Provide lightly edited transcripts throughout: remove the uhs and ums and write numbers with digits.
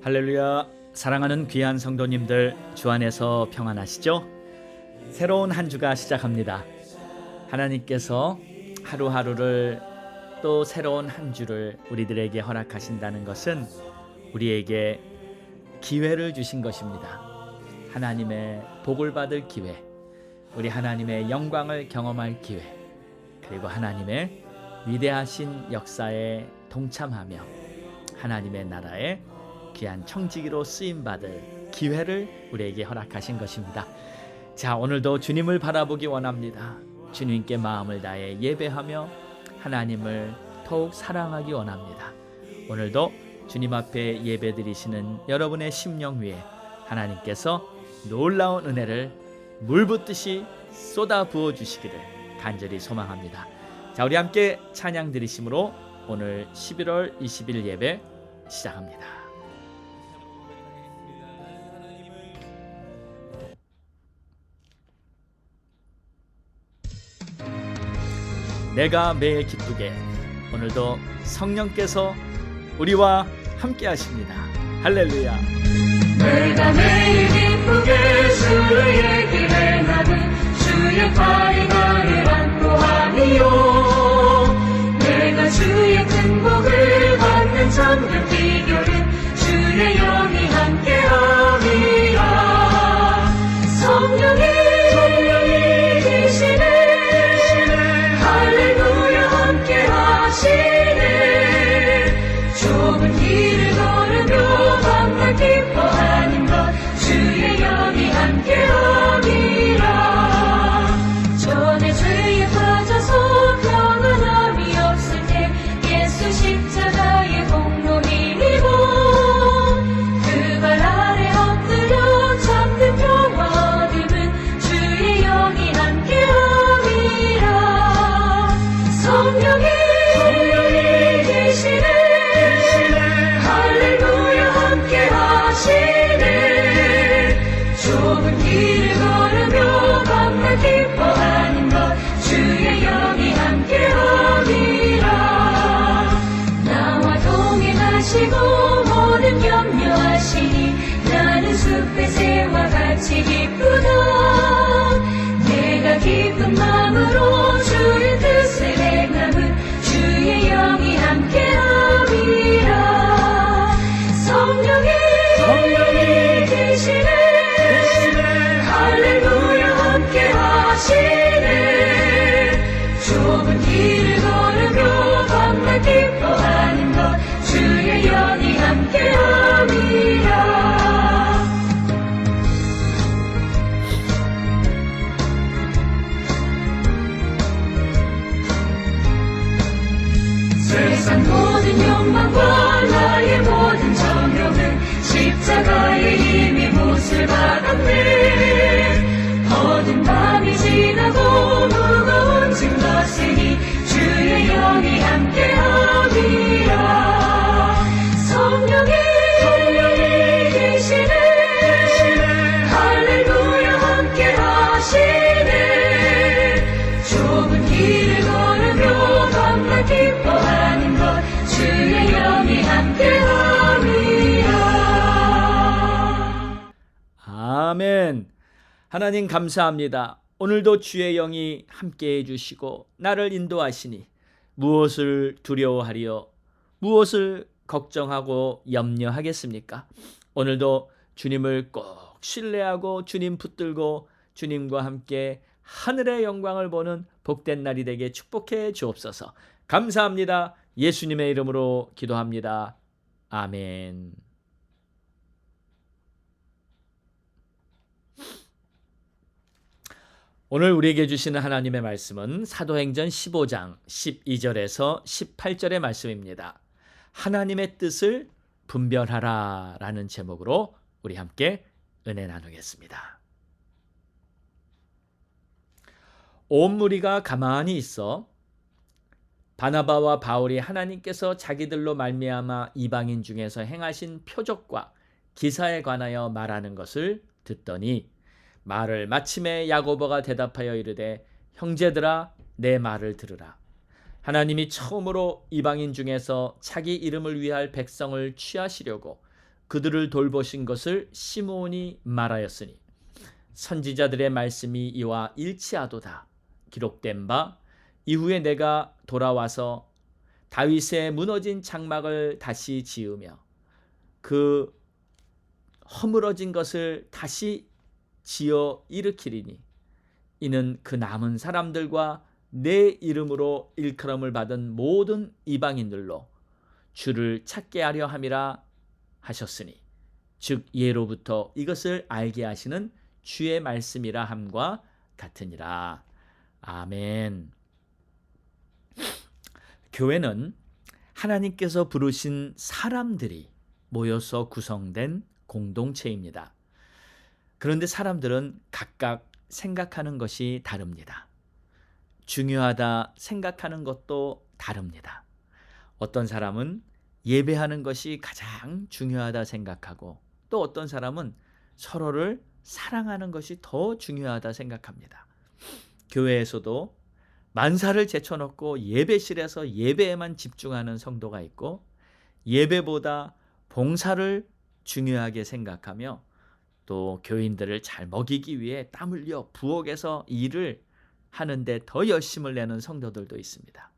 할렐루야. 사랑하는 귀한 성도님들, 주 안에서 평안하시죠? 새로운 한 주가 시작합니다. 하나님께서 하루하루를 또 새로운 한 주를 우리들에게 허락하신다는 것은 우리에게 기회를 주신 것입니다. 하나님의 복을 받을 기회, 우리 하나님의 영광을 경험할 기회, 그리고 하나님의 위대하신 역사에 동참하며 하나님의 나라에 귀한 청지기로 쓰임받을 기회를 우리에게 허락하신 것입니다. 자, 오늘도 주님을 바라보기 원합니다. 주님께 마음을 다해 예배하며 하나님을 더욱 사랑하기 원합니다. 오늘도 주님 앞에 예배드리시는 여러분의 심령 위에 하나님께서 놀라운 은혜를 물 붓듯이 쏟아 부어 주시기를 간절히 소망합니다. 자, 우리 함께 찬양 드리심으로 오늘 11월 20일 예배 시작합니다. 내가 매일 기쁘게, 오늘도 성령께서 우리와 함께 하십니다. 할렐루야. 내가 매일 기쁘게 주의 길에 나는 주의 팔이 나를 안고 하니요. 내가 주의 큰 복을 받는 참된 비결은 주의 영이 함께 함이라. 성령이 계시네. 할렐루야 함께 하시네. 좁은 길을 걸으며 밤낮 기뻐하는 것 주의 영이 함께 함이라. 전에 죄에 빠져서 평안함이 없을 때 예수 십자가의 공로 힘입어 그 발 아래 엎드려 참된 평화 얻음은 주의 영이 함께 함이라. 성령이 계시네. 할렐루야 함께 하시네. 좁은 길을 걸으며 밤낮 기뻐하는 것 주의 영이 함께 함이라. 나와 동행하시고 모든 염려하시니 나는 숲의 새와 같이 기쁘다. 내가 기쁜 마음으로 주의 뜻을 행함은 주의 영이 함께 함이라. 성령이 계시네. 할렐루야 함께 하시네. 좁은 길을 걸으며 밤낮 기뻐하는 것 주의 영이 함께 함이라. 세상 모든 욕망과 나의 모든 정욕은 십자가의 힘이 못을 받았네. 어두운 밤이 지나고 무거운 짐 벗으니 주의 영이 함께 함이라. 성령이 계시네. 할렐루야 함께 하시네. 좁은 길을 걸으며 밤낮 기뻐하는 것 주의 영이 함께 함이라. 아멘. 하나님 감사합니다. 오늘도 주의 영이 함께 해주시고 나를 인도하시니 무엇을 두려워하리요, 무엇을 걱정하고 염려하겠습니까? 오늘도 주님을 꼭 신뢰하고 주님 붙들고 주님과 함께 하늘의 영광을 보는 복된 날이 되게 축복해 주옵소서. 감사합니다. 예수님의 이름으로 기도합니다. 아멘. 오늘 우리에게 주시는 하나님의 말씀은 사도행전 15장 12절에서 18절의 말씀입니다. 하나님의 뜻을 분별하라 라는 제목으로 우리 함께 은혜 나누겠습니다. 온 무리가 가만히 있어 바나바와 바울이 하나님께서 자기들로 말미암아 이방인 중에서 행하신 표적과 기사에 관하여 말하는 것을 듣더니 말을 마침에 야고보가 대답하여 이르되 형제들아 내 말을 들으라. 하나님이 처음으로 이방인 중에서 자기 이름을 위할 백성을 취하시려고 그들을 돌보신 것을 시므온이 말하였으니 선지자들의 말씀이 이와 일치하도다. 기록된 바 이후에 내가 돌아와서 다윗의 무너진 장막을 다시 지으며 그 허물어진 것을 다시 지어 일으키리니 이는 그 남은 사람들과 내 이름으로 일컬음을 받은 모든 이방인들로 주를 찾게 하려 함이라 하셨으니 즉 예로부터 이것을 알게 하시는 주의 말씀이라 함과 같으니라. 아멘. 교회는 하나님께서 부르신 사람들이 모여서 구성된 공동체입니다. 그런데 사람들은 각각 생각하는 것이 다릅니다. 중요하다 생각하는 것도 다릅니다. 어떤 사람은 예배하는 것이 가장 중요하다 생각하고 또 어떤 사람은 서로를 사랑하는 것이 더 중요하다 생각합니다. 교회에서도 만사를 제쳐놓고 예배실에서 예배에만 집중하는 성도가 있고 예배보다 봉사를 중요하게 생각하며 또 교인들을 잘 먹이기 위해 땀 흘려 부엌에서 일을 하는데 더 열심을 내는 성도들도 있습니다.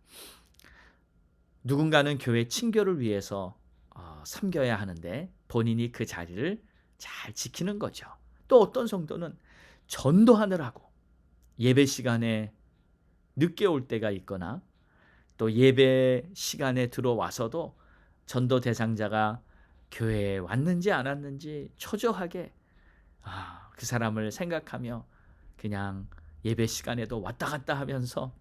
누군가는 교회 친교를 위해서 섬겨야 하는데 본인이 그 자리를 잘 지키는 거죠. 또 어떤 성도는 전도하느라고 예배 시간에 늦게 올 때가 있거나 또 예배 시간에 들어와서도 전도 대상자가 교회에 왔는지 안 왔는지 초조하게 그 사람을 생각하며 그냥 예배 시간에도 왔다 갔다 하면서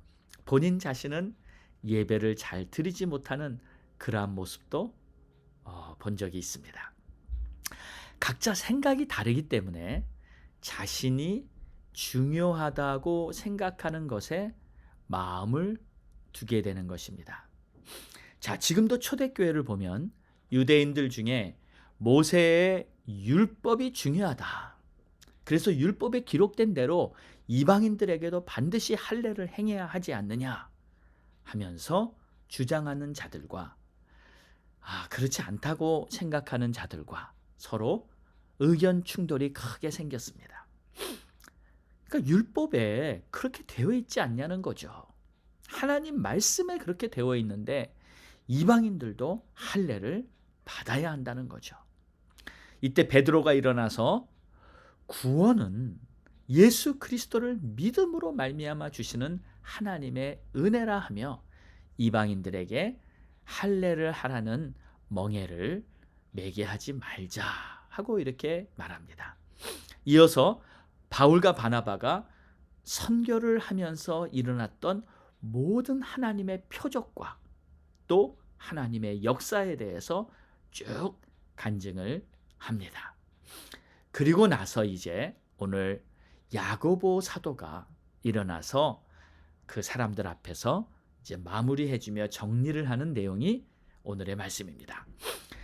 본인 자신은 예배를 잘 드리지 못하는 그러한 모습도 본 적이 있습니다. 각자 생각이 다르기 때문에 자신이 중요하다고 생각하는 것에 마음을 두게 되는 것입니다. 자, 지금도 초대교회를 보면 유대인들 중에 모세의 율법이 중요하다. 그래서 율법에 기록된 대로 이방인들에게도 반드시 할례를 행해야 하지 않느냐 하면서 주장하는 자들과 그렇지 않다고 생각하는 자들과 서로 의견 충돌이 크게 생겼습니다. 그러니까 율법에 그렇게 되어 있지 않냐는 거죠. 하나님 말씀에 그렇게 되어 있는데 이방인들도 할례를 받아야 한다는 거죠. 이때 베드로가 일어나서 구원은 예수 그리스도를 믿음으로 말미암아 주시는 하나님의 은혜라 하며 이방인들에게 할례를 하라는 멍에를 매게 하지 말자 하고 이렇게 말합니다. 이어서 바울과 바나바가 선교를 하면서 일어났던 모든 하나님의 표적과 또 하나님의 역사에 대해서 쭉 간증을 합니다. 그리고 나서 이제 오늘 야고보 사도가 일어나서 그 사람들 앞에서 이제 마무리해주며 정리를 하는 내용이 오늘의 말씀입니다.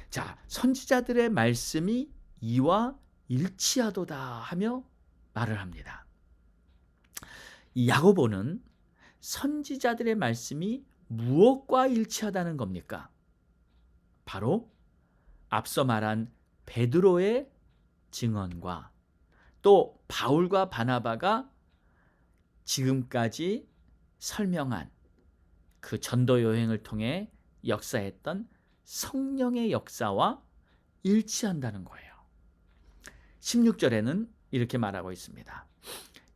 자, 선지자들의 말씀이 이와 일치하도다 하며 말을 합니다. 이 야고보는 선지자들의 말씀이 무엇과 일치하다는 겁니까? 바로 앞서 말한 베드로의 증언과 또 바울과 바나바가 지금까지 설명한 그 전도 여행을 통해 역사했던 성령의 역사와 일치한다는 거예요. 16절에는 이렇게 말하고 있습니다.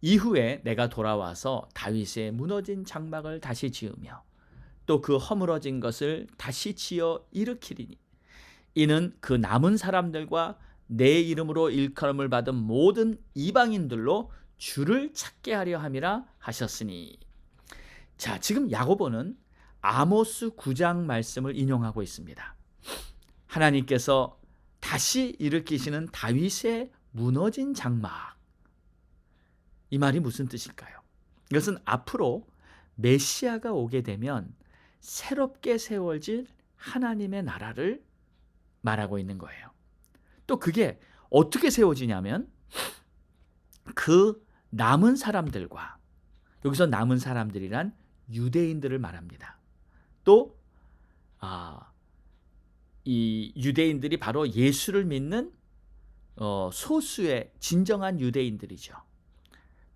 이후에 내가 돌아와서 다윗의 무너진 장막을 다시 지으며 또 그 허물어진 것을 다시 지어 일으키리니 이는 그 남은 사람들과 내 이름으로 일컬음을 받은 모든 이방인들로 주를 찾게 하려 함이라 하셨으니. 자, 지금 야고보는 아모스 9장 말씀을 인용하고 있습니다. 하나님께서 다시 일으키시는 다윗의 무너진 장막. 이 말이 무슨 뜻일까요? 이것은 앞으로 메시아가 오게 되면 새롭게 세워질 하나님의 나라를 말하고 있는 거예요. 또 그게 어떻게 세워지냐면 그 남은 사람들과, 여기서 남은 사람들이란 유대인들을 말합니다. 또 이 유대인들이 바로 예수를 믿는 소수의 진정한 유대인들이죠.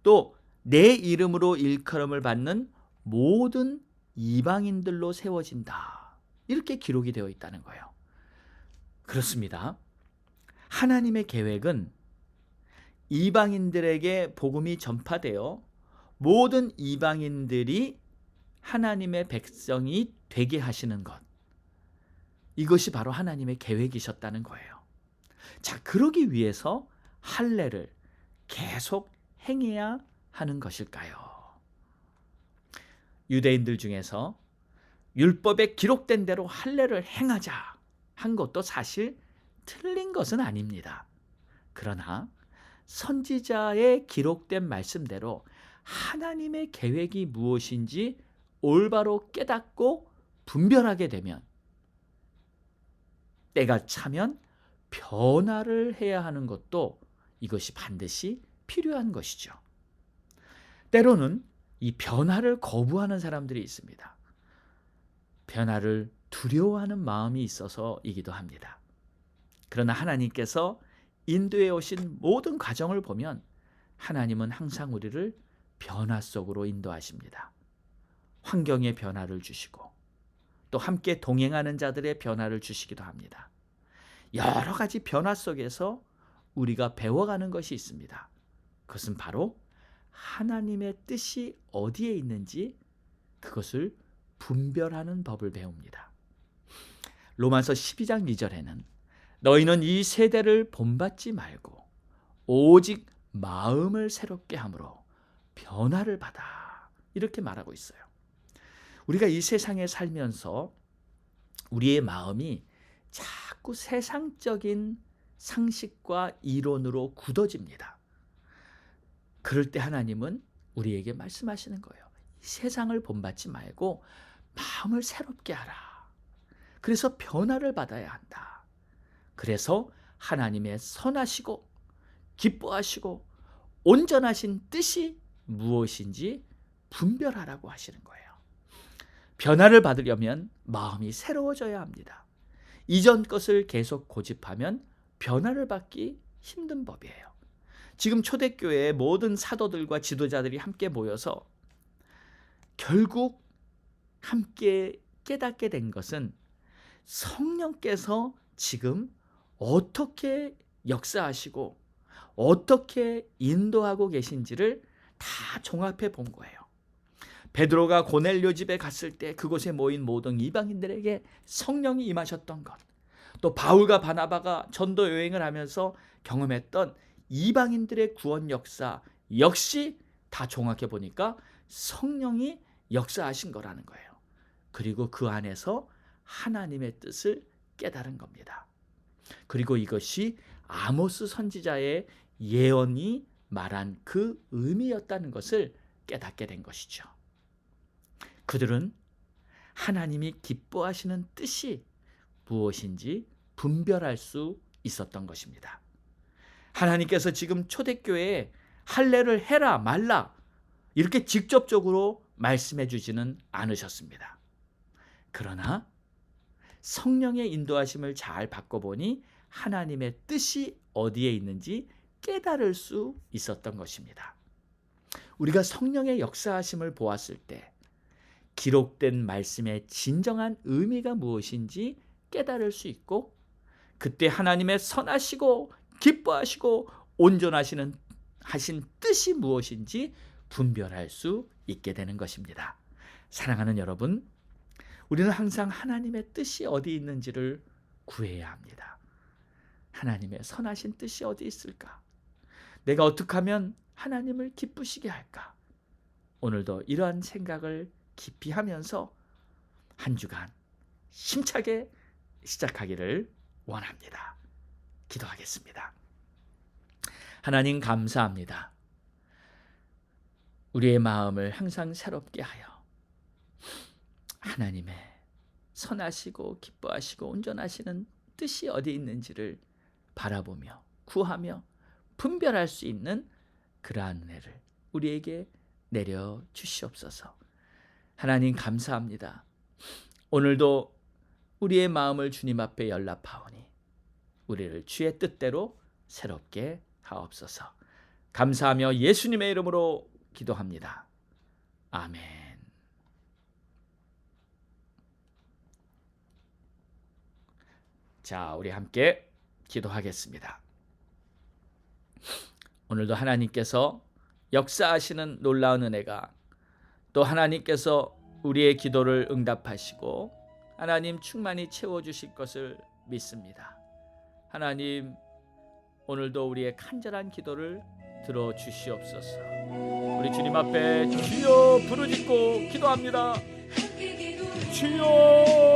또 내 이름으로 일컬음을 받는 모든 이방인들로 세워진다. 이렇게 기록이 되어 있다는 거예요. 그렇습니다. 하나님의 계획은 이방인들에게 복음이 전파되어 모든 이방인들이 하나님의 백성이 되게 하시는 것. 이것이 바로 하나님의 계획이셨다는 거예요. 자, 그러기 위해서 할례를 계속 행해야 하는 것일까요? 유대인들 중에서 율법에 기록된 대로 할례를 행하자 한 것도 사실 틀린 것은 아닙니다. 그러나 선지자의 기록된 말씀대로 하나님의 계획이 무엇인지 올바로 깨닫고 분별하게 되면 때가 차면 변화를 해야 하는 것도 이것이 반드시 필요한 것이죠. 때로는 이 변화를 거부하는 사람들이 있습니다. 변화를 두려워하는 마음이 있어서이기도 합니다. 그러나 하나님께서 인도해 오신 모든 과정을 보면 하나님은 항상 우리를 변화 속으로 인도하십니다. 환경의 변화를 주시고 또 함께 동행하는 자들의 변화를 주시기도 합니다. 여러 가지 변화 속에서 우리가 배워가는 것이 있습니다. 그것은 바로 하나님의 뜻이 어디에 있는지 그것을 분별하는 법을 배웁니다. 로마서 12장 2절에는 너희는 이 세대를 본받지 말고 오직 마음을 새롭게 함으로 변화를 받아. 이렇게 말하고 있어요. 우리가 이 세상에 살면서 우리의 마음이 자꾸 세상적인 상식과 이론으로 굳어집니다. 그럴 때 하나님은 우리에게 말씀하시는 거예요. 이 세상을 본받지 말고 마음을 새롭게 하라. 그래서 변화를 받아야 한다. 그래서 하나님의 선하시고 기뻐하시고 온전하신 뜻이 무엇인지 분별하라고 하시는 거예요. 변화를 받으려면 마음이 새로워져야 합니다. 이전 것을 계속 고집하면 변화를 받기 힘든 법이에요. 지금 초대교회의 모든 사도들과 지도자들이 함께 모여서 결국 함께 깨닫게 된 것은 성령께서 지금 어떻게 역사하시고 어떻게 인도하고 계신지를 다 종합해 본 거예요. 베드로가 고넬료 집에 갔을 때 그곳에 모인 모든 이방인들에게 성령이 임하셨던 것, 또 바울과 바나바가 전도 여행을 하면서 경험했던 이방인들의 구원 역사 역시 다 종합해 보니까 성령이 역사하신 거라는 거예요. 그리고 그 안에서 하나님의 뜻을 깨달은 겁니다. 그리고 이것이 아모스 선지자의 예언이 말한 그 의미였다는 것을 깨닫게 된 것이죠. 그들은 하나님이 기뻐하시는 뜻이 무엇인지 분별할 수 있었던 것입니다. 하나님께서 지금 초대교회에 할례를 해라 말라 이렇게 직접적으로 말씀해 주지는 않으셨습니다. 그러나 성령의 인도하심을 잘 바꿔보니 하나님의 뜻이 어디에 있는지 깨달을 수 있었던 것입니다. 우리가 성령의 역사하심을 보았을 때 기록된 말씀의 진정한 의미가 무엇인지 깨달을 수 있고 그때 하나님의 선하시고 기뻐하시고 온전하신 뜻이 무엇인지 분별할 수 있게 되는 것입니다. 사랑하는 여러분, 우리는 항상 하나님의 뜻이 어디 있는지를 구해야 합니다. 하나님의 선하신 뜻이 어디 있을까? 내가 어떻게 하면 하나님을 기쁘시게 할까? 오늘도 이러한 생각을 깊이 하면서 한 주간 힘차게 시작하기를 원합니다. 기도하겠습니다. 하나님 감사합니다. 우리의 마음을 항상 새롭게 하여 하나님의 선하시고 기뻐하시고 온전하시는 뜻이 어디 있는지를 바라보며 구하며 분별할 수 있는 그러한 은혜를 우리에게 내려 주시옵소서. 하나님 감사합니다. 오늘도 우리의 마음을 주님 앞에 연락하오니 우리를 주의 뜻대로 새롭게 하옵소서. 감사하며 예수님의 이름으로 기도합니다. 아멘. 자, 우리 함께 기도하겠습니다. 오늘도 하나님께서 역사하시는 놀라운 은혜가, 또 하나님께서 우리의 기도를 응답하시고 하나님 충만히 채워주실 것을 믿습니다. 하나님, 오늘도 우리의 간절한 기도를 들어주시옵소서. 우리 주님 앞에 주여 부르짖고 기도합니다. 주여